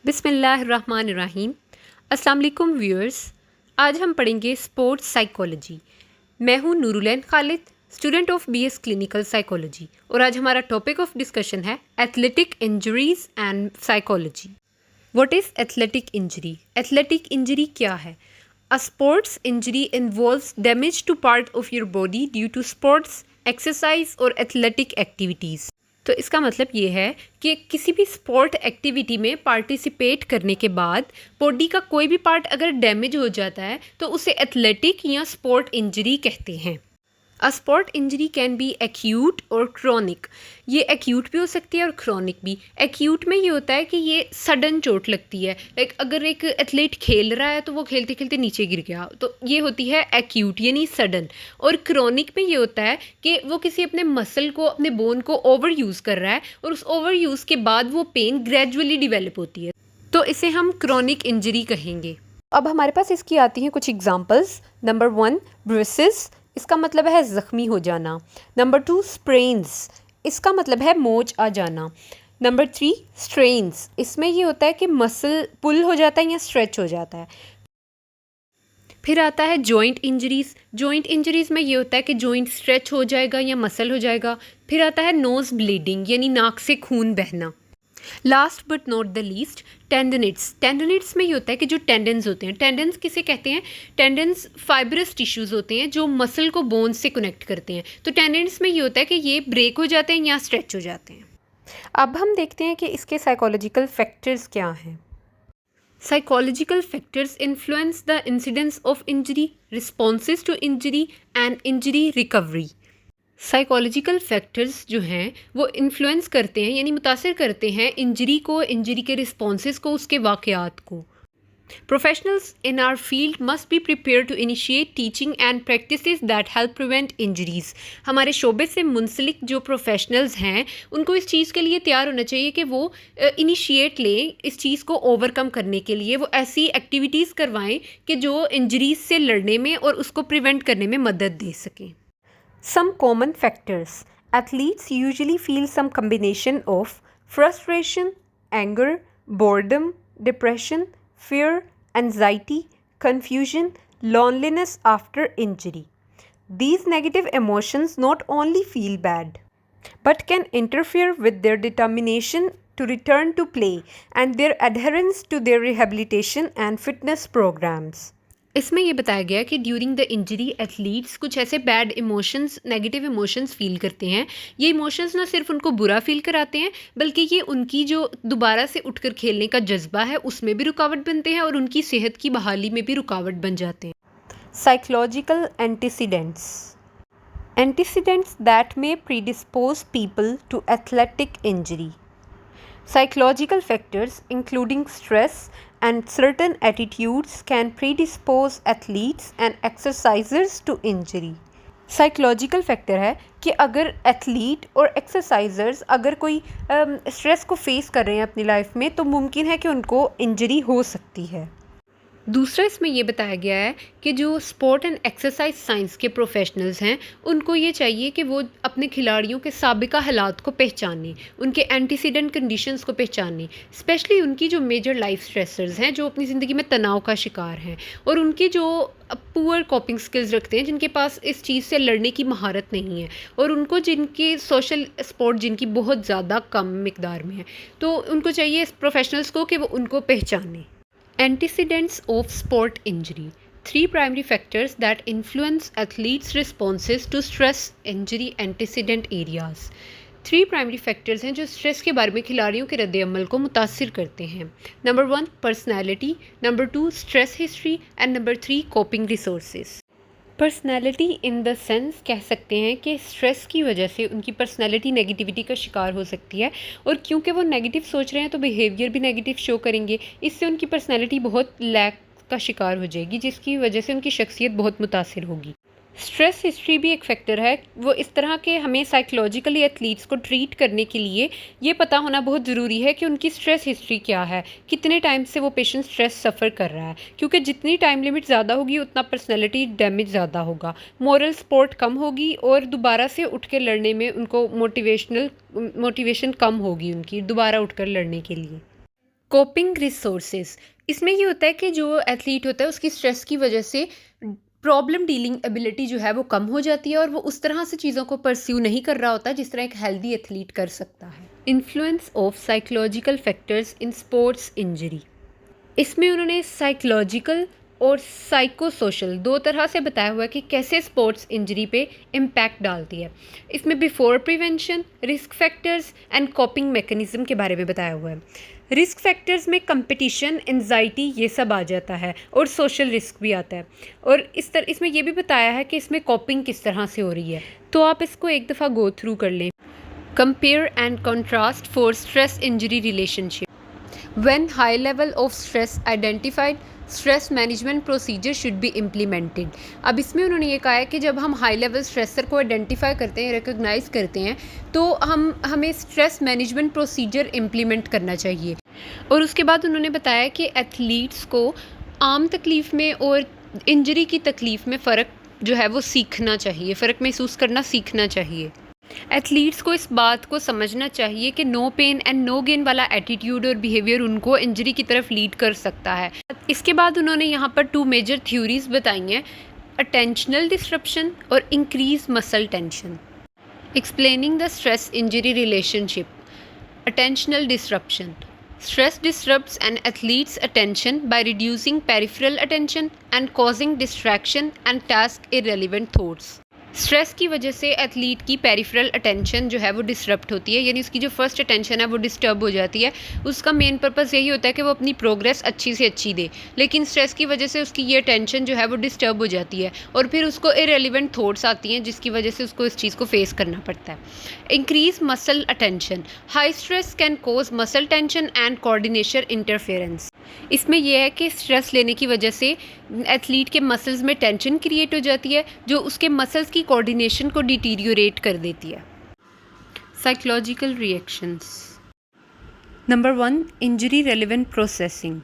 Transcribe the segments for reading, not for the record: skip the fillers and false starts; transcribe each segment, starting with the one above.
बिस्मिल्लाहिर्रहमानिर्रहीम। अस्सलाम वालेकुम व्यूअर्स। आज हम पढ़ेंगे स्पोर्ट्स साइकोलॉजी। मैं हूँ Noorulain Khalid, student of BS clinical psychology, और आज हमारा टॉपिक ऑफ डिस्कशन है athletic injuries and psychology. What is athletic injury? Athletic injury क्या है? A sports injury involves damage to part of your body due to sports, exercise और athletic activities. तो इसका मतलब ये है कि किसी भी स्पोर्ट एक्टिविटी में पार्टिसिपेट करने के बाद बॉडी का कोई भी पार्ट अगर डैमेज हो जाता है तो उसे एथलेटिक या स्पोर्ट इंजरी कहते हैं। A sport injury can be acute और क्रॉनिक। ये एक्यूट भी हो सकती है और क्रॉनिक भी। एक्यूट में ये होता है कि ये सडन चोट लगती है, लाइक अगर एक एथलीट खेल रहा है तो वो खेलते खेलते नीचे गिर गया, तो ये होती है एक्यूट यानी सडन। और क्रॉनिक में ये होता है कि वो किसी अपने मसल को, अपने बोन को ओवर यूज़ कर रहा है और उस ओवर यूज़ के बाद वो पेन ग्रेजुअली डिवेलप होती है, तो इसे हम क्रॉनिक इंजरी कहेंगे। अब हमारे पास इसकी आती हैं कुछ एग्जांपल्स। नंबर 1, ब्रेसिस, इसका मतलब है ज़ख्मी हो जाना। नंबर 2, स्प्रेन्स, इसका मतलब है मोच आ जाना। नंबर 3, स्ट्रेन्स, इसमें ये होता है कि मसल पुल हो जाता है या स्ट्रेच हो जाता है। फिर आता है जॉइंट इंजरीज़। जॉइंट इंजरीज़ में ये होता है कि जॉइंट स्ट्रेच हो जाएगा या मसल हो जाएगा। फिर आता है नोज़ ब्लीडिंग यानी नाक से खून बहना। Last but not the least, tendinitis. Tendinitis में ये होता है कि जो टेंडन्स होते हैं, टेंडन्स किसे कहते हैं? टेंडन्स फाइब्रस टिश्यूज़ होते हैं जो मसल को बोन से कनेक्ट करते हैं। तो टेंडन्स में ये होता है कि ये ब्रेक हो जाते हैं या स्ट्रेच हो जाते हैं। अब हम देखते हैं कि इसके साइकोलॉजिकल फैक्टर्स क्या हैं। Psychological factors influence the incidence of injury, responses to injury and injury recovery. Psychological factors जो हैं वो इन्फ्लुएंस करते हैं यानी मुतासिर करते हैं इंजरी को, इंजरी के रिस्पॉन्सेज को, उसके वाक़यात को। Professionals in our field must be prepare to initiate teaching and practices that help prevent injuries. हमारे शोबे से मुंसलिक जो प्रोफेशनल्स हैं उनको इस चीज़ के लिए तैयार होना चाहिए कि वो इनिशिएट लें इस चीज़ को ओवरकम करने के लिए। वो ऐसी एक्टिविटीज़ करवाएं कि जो इंजरीज़ से लड़ने में और उसको प्रिवेंट करने में मदद दे सकें। Some common factors. Athletes usually feel some combination of frustration, anger, boredom, depression, fear, anxiety, confusion, loneliness after injury. These negative emotions not only feel bad, but can interfere with their determination to return to play and their adherence to their rehabilitation and fitness programs. इसमें ये बताया गया कि during the injury athletes कुछ ऐसे bad emotions, negative emotions feel करते हैं। ये इमोशंस ना सिर्फ उनको बुरा फील कराते हैं बल्कि ये उनकी जो दोबारा से उठकर खेलने का जज्बा है उसमें भी रुकावट बनते हैं और उनकी सेहत की बहाली में भी रुकावट बन जाते हैं। Psychological antecedents. Antecedents that may predispose people to athletic injury. Psychological factors including stress and certain attitudes can predispose athletes and exercisers to injury. Psychological factor है कि अगर एथलीट और एक्सरसाइजर्स अगर कोई स्ट्रेस को फेस कर रहे हैं अपनी लाइफ में तो मुमकिन है कि उनको इंजरी हो सकती है। दूसरा इसमें ये बताया गया है कि जो स्पोर्ट एंड एक्सरसाइज साइंस के प्रोफेशनल्स हैं उनको ये चाहिए कि वो अपने खिलाड़ियों के साबिका हालात को पहचानें, उनके एंटीसीडेंट कंडीशंस को पहचानें, स्पेशली उनकी जो मेजर लाइफ स्ट्रेसर्स हैं जो अपनी ज़िंदगी में तनाव का शिकार हैं और उनकी जो पुअर कॉपिंग स्किल्स रखते हैं, जिनके पास इस चीज़ से लड़ने की महारत नहीं है, और उनको जिनकी सोशल सपोर्ट जिनकी बहुत ज़्यादा कम मिकदार में है, तो उनको चाहिए इस प्रोफेशनल्स को कि वो उनको पहचानें। Antecedents of sport injury. 3 primary factors that influence athletes' responses to stress injury antecedent areas. 3 primary factors हैं जो स्ट्रेस के बारे में खिलाड़ियों के रद्द अमल को मुतासिर करते हैं। Number 1, personality. Number 2, stress history. And number 3, coping resources. Personality in the sense कह सकते हैं कि स्ट्रेस की वजह से उनकी पर्सनैलिटी नेगेटिविटी का शिकार हो सकती है और क्योंकि वो नेगेटिव सोच रहे हैं तो बिहेवियर भी नेगेटिव शो करेंगे। इससे उनकी पर्सनैलिटी बहुत लैक का शिकार हो जाएगी जिसकी वजह से उनकी शख्सियत बहुत मुतासिर होगी। स्ट्रेस हिस्ट्री भी एक फैक्टर है। वो इस तरह के हमें साइकोलॉजिकली एथलीट्स को ट्रीट करने के लिए ये पता होना बहुत ज़रूरी है कि उनकी स्ट्रेस हिस्ट्री क्या है, कितने टाइम से वो पेशेंट स्ट्रेस सफ़र कर रहा है, क्योंकि जितनी टाइम लिमिट ज़्यादा होगी उतना पर्सनैलिटी डैमेज ज़्यादा होगा, मोरल सपोर्ट कम होगी और दोबारा से उठ के लड़ने में उनको मोटिवेशन कम होगी उनकी दोबारा उठ कर लड़ने के लिए। कोपिंग रिसोर्सेज, इसमें ये होता है कि जो एथलीट होता है उसकी स्ट्रेस की वजह से प्रॉब्लम डीलिंग एबिलिटी जो है वो कम हो जाती है और वो उस तरह से चीज़ों को परस्यू नहीं कर रहा होता जिस तरह एक हेल्दी एथलीट कर सकता है। Influence of psychological factors in sports injury, इसमें उन्होंने साइकोलॉजिकल और साइको सोशल दो तरह से बताया हुआ है कि कैसे स्पोर्ट्स इंजरी पे इम्पैक्ट डालती है। इसमें before prevention, risk factors and कॉपिंग mechanism के बारे में बताया हुआ है। रिस्क फैक्टर्स में कंपटीशन, एंजाइटी, ये सब आ जाता है और सोशल रिस्क भी आता है। और इसमें ये भी बताया है कि इसमें कॉपिंग किस तरह से हो रही है, तो आप इसको एक दफ़ा गो थ्रू कर लें। Compare and contrast for stress injury relationship, when high level of stress identified, stress management procedure should be implemented. अब इसमें उन्होंने ये कहा है कि जब हम हाई लेवल स्ट्रेसर को आइडेंटिफाई करते हैं, रिकॉग्नाइज करते हैं, तो हमें स्ट्रेस मैनेजमेंट प्रोसीजर इम्प्लीमेंट करना चाहिए। और उसके बाद उन्होंने बताया कि एथलीट्स को आम तकलीफ़ में और इंजरी की तकलीफ़ में फ़र्क जो है वो सीखना चाहिए, फ़र्क महसूस करना सीखना चाहिए। एथलीट्स को इस बात को समझना चाहिए कि no pain and no gain वाला एटीट्यूड और बिहेवियर उनको इंजरी की तरफ लीड कर सकता है। इसके बाद उन्होंने यहाँ पर 2 मेजर थ्योरीज बताई हैं, अटेंशनल डिस्ट्रप्शन और increase muscle tension. Explaining the stress injury relationship, attentional disruption, stress disrupts an athlete's attention by reducing peripheral attention and causing distraction and task irrelevant thoughts। Stress की वजह से athlete की peripheral attention जो है वो disturb होती है, यानी उसकी जो फर्स्ट अटेंशन है वो डिस्टर्ब हो जाती है। उसका मेन पर्पस यही होता है कि वो अपनी प्रोग्रेस अच्छी से अच्छी दे, लेकिन स्ट्रेस की वजह से उसकी ये अटेंशन जो है वो डिस्टर्ब हो जाती है और फिर उसको इरेलीवेंट थॉट्स आती हैं जिसकी वजह से उसको इस चीज़ को फेस करना पड़ता है। Increase muscle attention, high stress can cause muscle tension and coordination interference. इसमें यह है कि स्ट्रेस लेने की वजह से एथलीट के मसल्स में टेंशन क्रिएट हो जाती है जो उसके मसल्स की कोऑर्डिनेशन को डिटीरियोरेट कर देती है। Psychological reactions, number 1, injury relevant processing.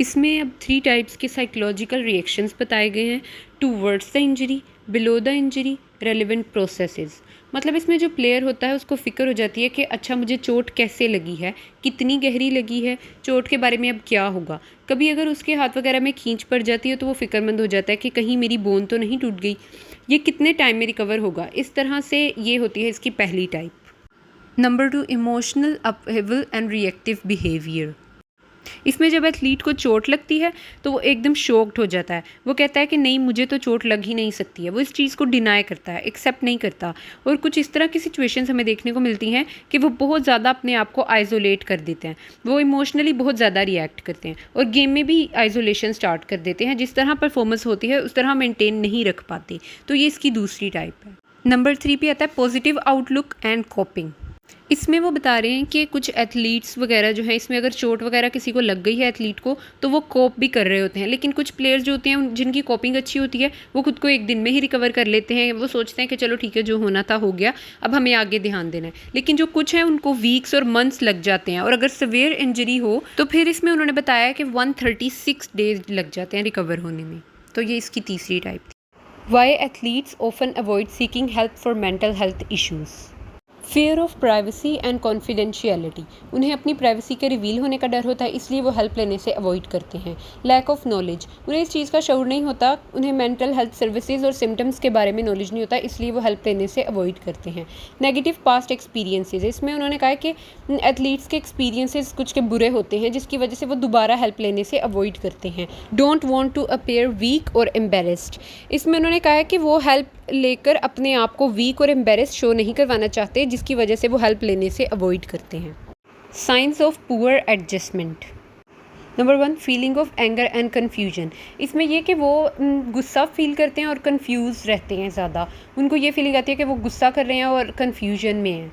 इसमें अब 3 टाइप्स के साइकोलॉजिकल रिएक्शंस बताए गए हैं, towards the injury, below the injury, relevant processes. मतलब इसमें जो प्लेयर होता है उसको फ़िक्र हो जाती है कि अच्छा मुझे चोट कैसे लगी है, कितनी गहरी लगी है, चोट के बारे में अब क्या होगा। कभी अगर उसके हाथ वगैरह में खींच पड़ जाती है तो वो फ़िक्रमंद हो जाता है कि कहीं मेरी बोन तो नहीं टूट गई, ये कितने टाइम में रिकवर होगा। इस तरह से ये होती है इसकी पहली type. Number 2, emotional upheaval and reactive behaviour. इसमें जब एथलीट को चोट लगती है तो वो एकदम शॉक्ड हो जाता है, वो कहता है कि नहीं मुझे तो चोट लग ही नहीं सकती है, वो इस चीज़ को डिनाई करता है, एक्सेप्ट नहीं करता। और कुछ इस तरह की सिचुएशंस हमें देखने को मिलती हैं कि वो बहुत ज़्यादा अपने आप को आइसोलेट कर देते हैं, वो इमोशनली बहुत ज़्यादा रिएक्ट करते हैं और गेम में भी आइसोलेशन स्टार्ट कर देते हैं। जिस तरह परफॉर्मेंस होती है उस तरह मेंटेन नहीं रख पाते, तो ये इसकी दूसरी टाइप है। नंबर 3 पे आता है पॉजिटिव आउटलुक एंड कोपिंग। इसमें वो बता रहे हैं कि कुछ एथलीट्स वगैरह जो हैं, इसमें अगर चोट वगैरह किसी को लग गई है एथलीट को तो वो कोप भी कर रहे होते हैं, लेकिन कुछ प्लेयर्स जो होते हैं जिनकी कोपिंग अच्छी होती है वो खुद को एक दिन में ही रिकवर कर लेते हैं। वो सोचते हैं कि चलो ठीक है जो होना था हो गया, अब हमें आगे ध्यान देना है। लेकिन जो कुछ हैं उनको वीक्स और मंथ्स लग जाते हैं और अगर सिवियर इंजरी हो तो फिर इसमें उन्होंने बताया कि 136 डेज लग जाते हैं रिकवर होने में। तो ये इसकी तीसरी टाइप थी। Why athletes often avoid seeking help for mental health issues, fear of privacy and confidentiality. उन्हें अपनी प्राइवेसी के रिवील होने का डर होता है, इसलिए वो हेल्प लेने से अवॉइड करते हैं। लैक ऑफ नॉलेज, उन्हें इस चीज़ का शऊर नहीं होता, उन्हें मेंटल हेल्थ सर्विसेज और सिम्टम्स के बारे में नॉलेज नहीं होता, इसलिए वो हेल्प लेने से अवॉइड करते हैं। नेगेटिव पास्ट एक्सपीरियंसेस, इसमें उन्होंने कहा कि एथलीट्स के एक्सपीरियंसेस कुछ के बुरे होते हैं जिसकी वजह से वो दोबारा हेल्प लेने से अवॉइड करते हैं। Don't want to appear weak और एम्बेरेस्ड, इसमें उन्होंने कहा है कि वो हेल्प लेकर अपने आप को वीक और एम्बेरेस्ड शो नहीं करवाना चाहते जिसकी वजह से वो हेल्प लेने से अवॉइड करते हैं। Science of poor adjustment, number 1, feeling of anger and confusion. इसमें यह कि वो गुस्सा फील करते हैं और कंफ्यूज रहते हैं ज़्यादा, उनको ये फीलिंग आती है कि वो गुस्सा कर रहे हैं और कन्फ्यूजन में हैं।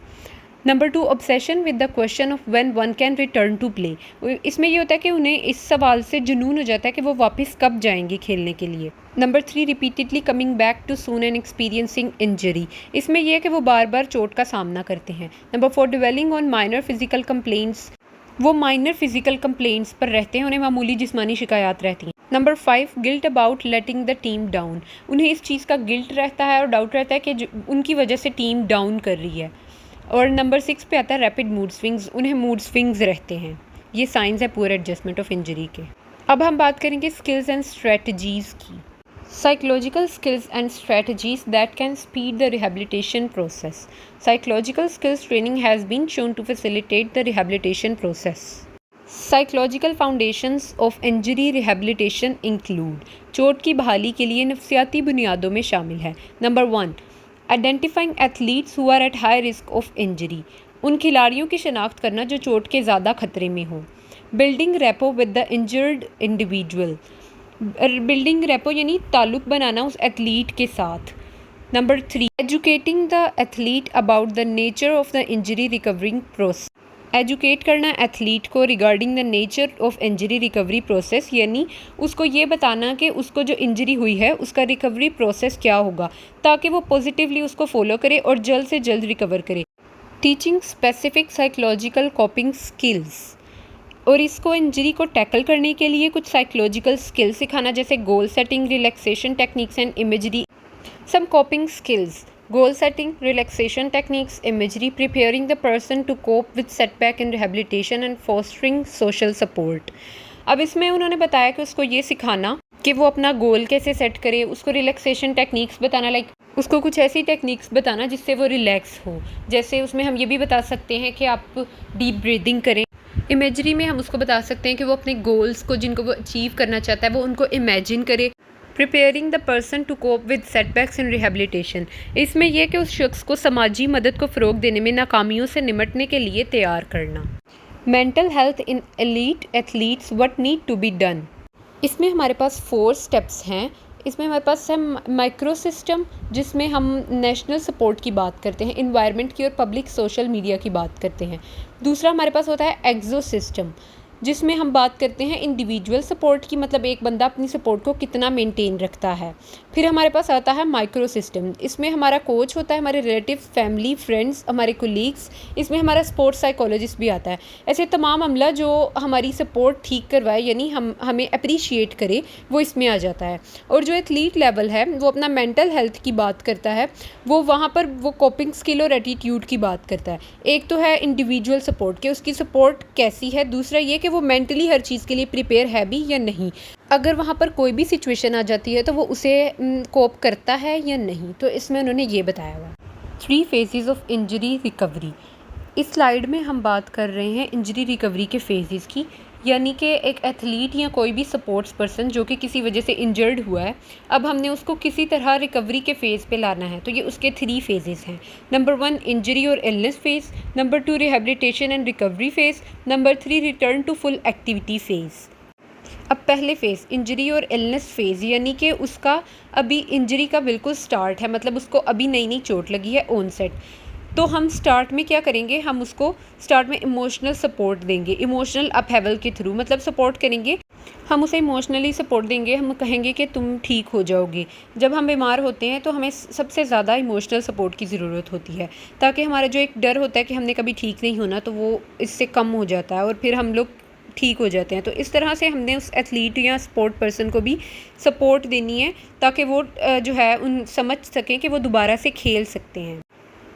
Number 2, obsession with the question of when one can return to play. इसमें ये होता है कि उन्हें इस सवाल से जुनून हो जाता है कि वो वापस कब जाएंगे खेलने के लिए। Number 3, repeatedly coming back too soon and experiencing injury. इसमें यह है कि वो बार बार चोट का सामना करते हैं। Number 4, dwelling on minor physical complaints, वो माइनर फिजिकल कंप्लेंट्स पर रहते हैं, उन्हें मामूली जिस्मानी शिकायत रहती हैं। Number 5, guilt about letting the team down, उन्हें इस चीज़ का गिल्ट रहता है और डाउट रहता है कि उनकी वजह से टीम डाउन कर रही है। और नंबर 6 पे आता है रैपिड मूड स्विंग्स, उन्हें मूड स्विंग्स रहते हैं। ये साइंस है पुअर एडजस्टमेंट ऑफ इंजरी के। अब हम बात करेंगे स्किल्स एंड स्ट्रेटजीज़ की। Psychological skills and strategies that can speed the rehabilitation process. Psychological skills training has been shown to facilitate the rehabilitation process. Psychological foundations of injury rehabilitation include चोट की बहाली के लिए नफ्सियाती बुनियादों में शामिल है। Number 1, identifying athletes who are at high risk of injury. उन खिलाड़ियों की शनाख्त करना जो चोट के ज़्यादा खतरे में हो। Building rapport with the injured individual. Building repo यानी ताल्लुक़ बनाना उस एथलीट के साथ। Number 3, educating the athlete about the nature of the injury recovering process. Educate करना एथलीट को regarding the nature of injury recovery process, यानी उसको ये बताना कि उसको जो इंजरी हुई है उसका रिकवरी प्रोसेस क्या होगा, ताकि वो पॉजिटिवली उसको फॉलो करे और जल्द से जल्द रिकवर करे। टीचिंग स्पेसिफिक साइकोलॉजिकल कॉपिंग स्किल्स, और इसको इंजरी को टैकल करने के लिए कुछ साइकोलॉजिकल स्किल्स सिखाना, जैसे goal setting, relaxation techniques and imagery. Some coping skills: goal setting, relaxation techniques, imagery, preparing the person to cope with setback in rehabilitation and fostering social support। अब इसमें उन्होंने बताया कि उसको ये सिखाना कि वो अपना गोल कैसे सेट करे, उसको रिलैक्सेशन टेक्निक्स बताना, लाइक उसको कुछ ऐसी टेक्निक्स बताना जिससे वो रिलैक्स हो। जैसे उसमें हम ये भी बता सकते हैं कि आप डीप ब्रीदिंग करें। इमेजरी में हम उसको बता सकते हैं कि वो अपने गोल्स को जिनको वो अचीव करना चाहता है वो उनको इमेजिन करे। Preparing the person to cope with setbacks in rehabilitation, इसमें यह कि उस शख्स को समाजी मदद को फ़रोग देने में नाकामियों से निपटने के लिए तैयार करना। Mental health in elite athletes, what need to be done. इसमें हमारे पास 4 स्टेप्स हैं। इसमें हमारे पास है माइक्रो सिस्टम, जिसमें हम नेशनल सपोर्ट की बात करते हैं, इन्वायरमेंट की और पब्लिक सोशल मीडिया की बात करते हैं। दूसरा हमारे पास होता है एक्सो सिस्टम, जिसमें हम बात करते हैं इंडिविजुअल सपोर्ट की, मतलब एक बंदा अपनी सपोर्ट को कितना मेंटेन रखता है। फिर हमारे पास आता है माइक्रो सिस्टम, इसमें हमारा कोच होता है, हमारे रिलेटिव, फैमिली, फ्रेंड्स, हमारे कोलीग्स, इसमें हमारा स्पोर्ट्स साइकोलॉजिस्ट भी आता है। ऐसे तमाम अमला जो हमारी सपोर्ट ठीक करवाए, यानी हमें अप्रिशिएट करे, वो इसमें आ जाता है। और जो एथलीट लेवल है वो अपना मेंटल हेल्थ की बात करता है, वो वहाँ पर वो कोपिंग स्किल और एटीट्यूड की बात करता है। एक तो है इंडिविजुअल सपोर्ट कि उसकी सपोर्ट कैसी है, दूसरा ये कि वो मेंटली हर चीज़ के लिए प्रिपेयर है भी या नहीं, अगर वहाँ पर कोई भी सिचुएशन आ जाती है तो वो उसे कोप करता है या नहीं। तो इसमें उन्होंने ये बताया हुआ 3 फेजेस ऑफ इंजरी रिकवरी। इस स्लाइड में हम बात कर रहे हैं इंजरी रिकवरी के फेजेस की, यानी कि एक एथलीट या कोई भी सपोर्ट्स पर्सन जो कि किसी वजह से इंजर्ड हुआ है, अब हमने उसको किसी तरह रिकवरी के फ़ेज़ पे लाना है, तो ये उसके 3 फेजेस हैं। नंबर 1 इंजरी और illness phase, number 2 rehabilitation and recovery phase, number 3 return to full activity phase. अब पहले फ़ेज़ इंजरी और इलनेस फेज़, यानी कि उसका अभी इंजरी का बिल्कुल स्टार्ट है, मतलब उसको अभी नई नई चोट लगी है ऑनसेट। तो हम स्टार्ट में क्या करेंगे, हम उसको स्टार्ट में इमोशनल सपोर्ट देंगे, इमोशनल अपहेवल के थ्रू, मतलब सपोर्ट करेंगे, हम उसे इमोशनली सपोर्ट देंगे, हम कहेंगे कि तुम ठीक हो जाओगे। जब हम बीमार होते हैं तो हमें सबसे ज़्यादा इमोशनल सपोर्ट की ज़रूरत होती है, ताकि हमारा जो एक डर होता है कि हमने कभी ठीक नहीं होना, तो वो इससे कम हो जाता है और फिर हम लोग ठीक हो जाते हैं। तो इस तरह से हमने उस एथलीट या स्पोर्ट पर्सन को भी सपोर्ट देनी है, ताकि वो जो है उन समझ सकें कि वो दोबारा से खेल सकते हैं।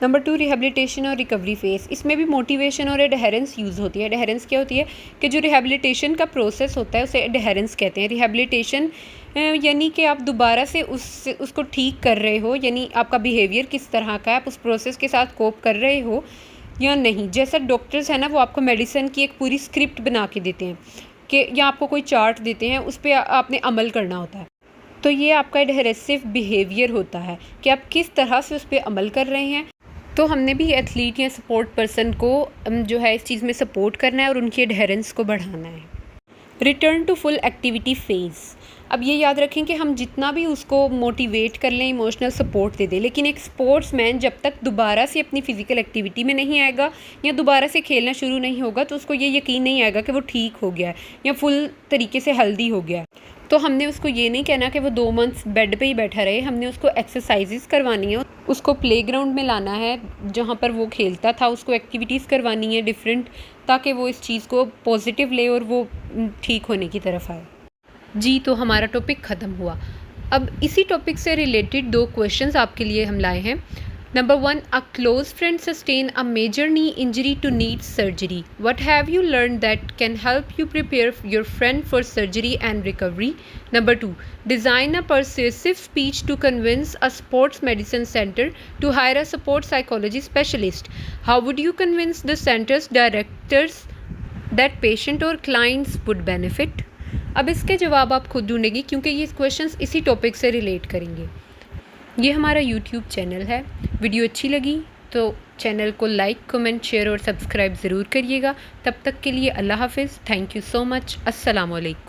नंबर 2 रिहेबिलिटेशन और रिकवरी फेज़, इसमें भी मोटिवेशन और एडहेरेंस यूज़ होती है। एडहेरेंस क्या होती है कि जो रिहेबिलिटेशन का प्रोसेस होता है उसे एडहेरेंस कहते हैं। रिहेबिलिटेशन यानी कि आप दोबारा से उसको ठीक कर रहे हो, यानी आपका बिहेवियर किस तरह का है, आप उस प्रोसेस के साथ कोप कर रहे हो या नहीं। जैसा डॉक्टर्स है ना, वो आपको मेडिसिन की एक पूरी स्क्रिप्ट बना के देते हैं कि या आपको कोई चार्ट देते हैं, उस पर आपने अमल करना होता है। तो ये आपका एडहेरेसिव बिहेवियर होता है कि आप किस तरह से उस पर अमल कर रहे हैं। तो हमने भी एथलीट या सपोर्ट पर्सन को जो है इस चीज़ में सपोर्ट करना है और उनकी एडहेरेंस को बढ़ाना है। Return to full activity phase, अब ये याद रखें कि हम जितना भी उसको मोटिवेट कर लें, इमोशनल सपोर्ट दे दें, लेकिन एक स्पोर्ट्समैन जब तक दोबारा से अपनी फ़िज़िकल एक्टिविटी में नहीं आएगा या दोबारा से खेलना शुरू नहीं होगा, तो उसको ये यकीन नहीं आएगा कि वो ठीक हो गया है या फुल तरीके से हेल्दी हो गया है। तो हमने उसको ये नहीं कहना कि वो 2 मंथ्स बेड पे ही बैठा रहे, हमने उसको एक्सरसाइजेस करवानी है, उसको प्लेग्राउंड में लाना है जहाँ पर वो खेलता था, उसको एक्टिविटीज़ करवानी है डिफरेंट, ताकि वो इस चीज़ को पॉजिटिव ले और वो ठीक होने की तरफ आए। जी, तो हमारा टॉपिक ख़त्म हुआ। अब इसी टॉपिक से रिलेटेड 2 क्वेश्चंस आपके लिए हम लाए हैं। Number 1, a close friend sustained a major knee injury to need surgery. What have you learned that can help you prepare your friend for surgery and recovery? Number 2, design a persuasive speech to convince a sports medicine center to hire a sports psychology specialist. How would you convince the center's directors that patient or clients would benefit? अब इसके जवाब आप खुद ढूंढेंगे क्योंकि ये questions इसी topic से रिलेट करेंगे। ये हमारा यूट्यूब चैनल है। वीडियो अच्छी लगी तो चैनल को लाइक, कमेंट, शेयर और सब्सक्राइब ज़रूर करिएगा। तब तक के लिए अल्लाह हाफिज़। Thank you so much. अस्सलाम वालेकुम।